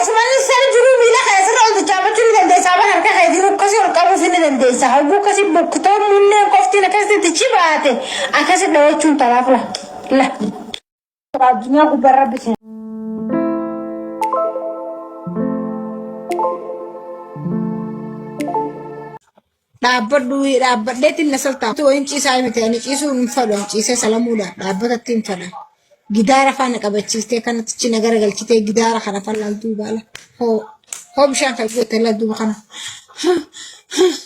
اسمعني السنة جنوبي لا خير عند جابت لي دندي سابها هركا خيدين وكسي ورقابو في دندي سحبو كسي بكتور مني كفتي نكسي تشيباتي أكسي دوتشون تلافلا لا الدنيا كبر بس dhaabbadheetti na saltaatu wayin ciisaa miti ani ciisuu hin fadhu ciisee salamuudha dhaabbatatti hin fadha gidaara faana qabachiistee kanatti nagara galchitee gidaara kana falaaltuu baala hoo bishaan kan goote laaltuu kana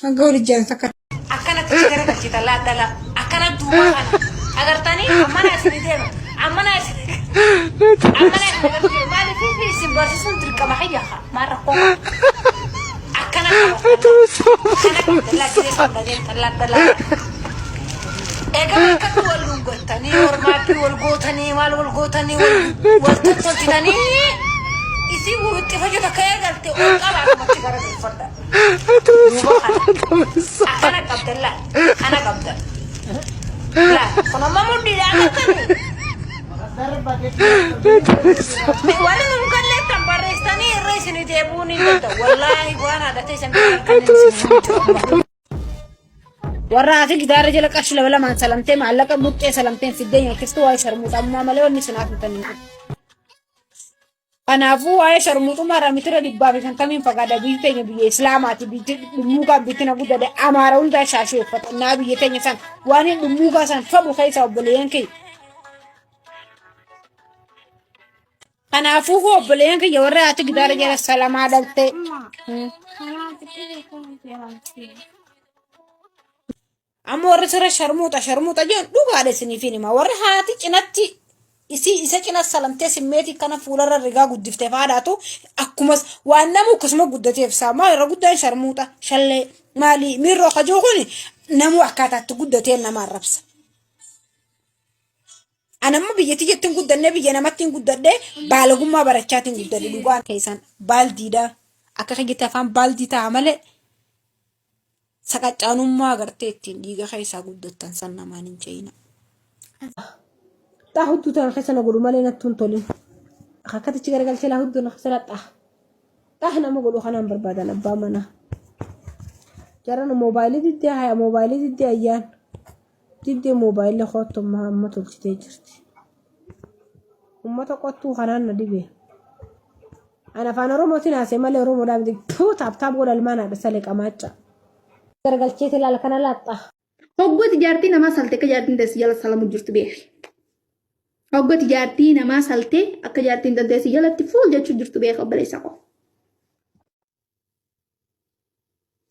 hanga walijjaan takka akkanatti nagara galchita laadala akkana duuba kana agartanii ammana isin deema ammana isin maaliif isin barsiisuun dirqama hayyaha maarra qofa warraati gidaara jala qarshi lama lamaan salamtee maallaqa muxxee salamteen fiddeen yookistu waa'ee sharmuuxammaa malee wanni sinaaf bitanii kanaafuu waa'ee sharmuuxummaa ramitira dhibbaa fi shantamiin fagaadha biyyi teenya biyya islaamaati biyyi dhummuugaa bittina guddade amaara hundaa shaashee uffatannaa biyya teenya san waan hin dhummuugaa san fadhu keessa obboleeyyan kee kanaafuu obboleeyyan kiyya warra haati gidaara jala salamaa dhaltee amma warri sirra sharmuuxa jedhan dhugaadha isiniif hima warri haati cinatti isa cina salamtee simmeetii kana fuularra rigaa guddiftee faadhaatu akkumas waan namu akkasuma guddateef saamaa irra guddaan sharmuuxa shallee maalii miirroo kajoo kun namu akkaataatti guddatee nama arrabsa. Anamma biyyatti jettiin guddannee biyya namatti hin guddadhee baalagummaa barachaatiin guddadhe dhugaan keessan baaldiidha akka kayyatti afaan baaldii ta'a malee saqacaanummaa agartee ittiin dhiiga keessaa guddattan san namaan hin ce'ina. Taa hudduu ta'an keessa na godhu malee natti hin tolin akkatichi garagalchee laa hudduu na keessa laxxaa taa nama godhu kanaan barbaadan abbaa manaa jaran moobaayilii diddee haya moobaayilii diddee ayyaan. Diddee moobaayilii qoottummaa amma tolchitee jirti. Uummata qottuu kanaan na dhibee. Ana afaan Oromootiin haasee malee Oromoodhaan taaptaap godha ilmaan haadha salee qamaacha. Garagalcheeti ilaala kana laaxxaa. Hoggooti jaartii namaa saltee akka jaartiin teessi jala salamu jirtu beeki. Hoggooti jaartii namaa saltee akka jaartiin teessi jalatti fuul jechuu jirtu beeki obboleessa koo.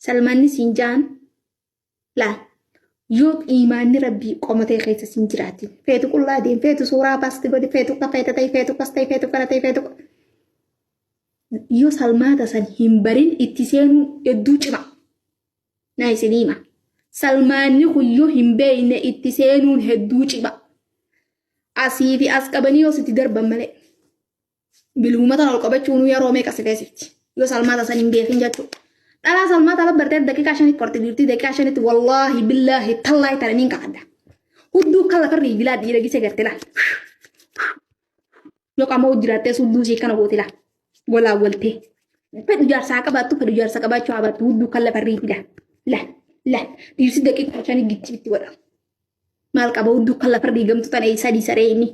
Salmaanni siin jaan laal. Yoo imaanni rabbii qomatee keessa sin jiraatin feetu qullaa deem feetu suuraa baasti godhi feetu kafeeta ta'e feetu kas ta'e feetu kana ta'e feetu yoo salmaata san hin barin itti seenuu hedduu cima naa isin hima salmaanni kun yoo hin beeyne itti seenuun hedduu cima asii fi as qabanii yoo sitti darban malee biluumata ol qabachuun yeroo meeqa si feesifti yoo salmaata san hin beekin jechuudha. Dala salma tala berde dakika shani korti dirti dakika shani wallahi billahi tallahi taranin kada huddu kala farri bila dira gise gertela yo kama ujirate suddu si kana botila wala walte pedu jar saka batu pedu jar saka bacho abatu huddu kala farri bila la dirsi dakika shani gitti bitti wada mal kaba huddu kala farri gamtu tane sadi sare ini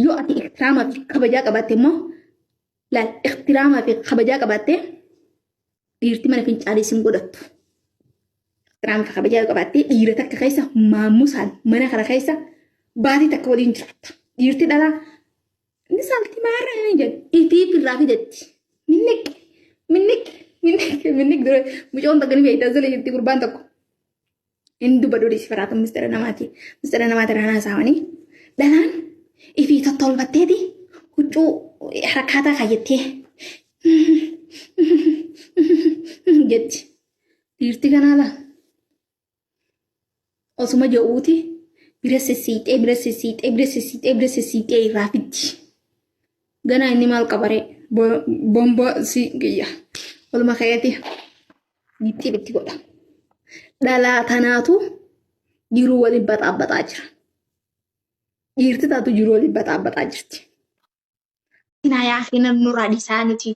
yo ati ihtirama fi kabaja kabate mo la ihtirama fi kabaja kabate dhiirti mana fincaalee sin godhattu. Ihtirama fi kabajaa qabattee dhiira takka keessa maamusaan mana kana keessa baatii takka waliin jiraatta. Dhiirti dhalaa inni salti maarra inni jedhu itii firraa fidetti. Minnik dura mucoon takka ni beektaa zala jirti gurbaan tokko. Inni dubba dhodhi si faraata mistara namaati. Mistara namaati raanaa saawanii. Dhalaan ifii tottolfatteeti huccuu harkaataa kayyattee. Jetti dhiirti kanaala osuma je'uuti bira sessiixee irraa fiddi ganaa inni maal qabaree bomba si giyya waluma ka'eeti gitti bitti godha dhalaa tanaatu jiruu waliin baxaabbataa jira dhiirti taatu jiruu waliin baxaabbataa jirti. Sinaayaa fi namnurraa dhiisaaniti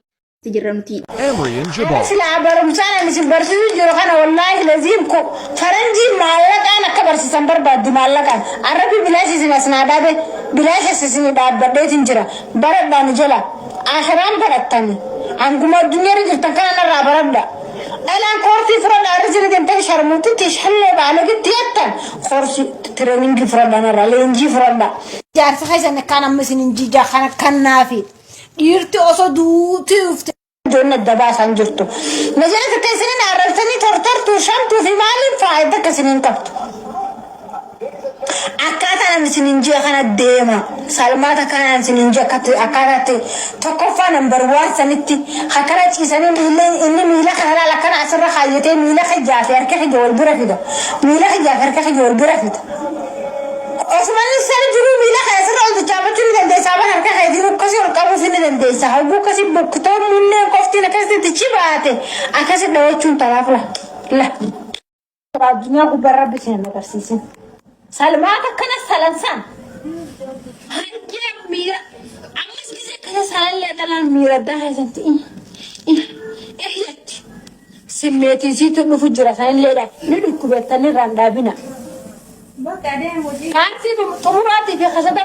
تجرمتي Emery and Jabbar. سلا برمسان أنا سبرسي جرخنا والله لازمكو فرنجي مالك أنا كبر سنبر بعد مالك عربي بلاش سنة بابه بلاش سنة باب بديت نجرا برد نجلا آخرام بردتني عنكم الدنيا رجل تكان أنا رابرد أنا كورتي فرد أرجل دمتك شرموتي تشحل بعلق تيتا خورسي ترينينج فرد أنا رالينجي فرد جارس خيس أنا كان مسنين جيجا خنا كان نافي يرتي أصدو تيفت جون الدباس عن جرتو نجلت كسنين عرفتني ترترت وشمت في مالي فايدة كسنين كبت أكاتا نسنين جي خنا ديما سلماتا كان نسنين جي أكاتا تكفى نمبر 1 سنتي خكرت سنين إني ميلا خلا لكن عصر خايتي ميلا خجافر كخجي والبرفيدا ميلا خجافر كخجي والبرفيدا عثمان السرجرو ميلا خيسر عند جابتو ندي سابا هركا خيديرو كسي ورقابو فين ندي سحبو كسي بكتو مني كفتي نكسي تشيباتي أكسي دوچون طرف لا الدنيا كبر بسين نكسيسين سلماتا كنا سلنسان هنجي ميرا أمس كذا كذا سلن لا تلان ميرا ده هزنتي إيه سميتي زيتو نفجر سلن لا ندو كبتني راندا بنا كانتي بمطوراتي في خشبة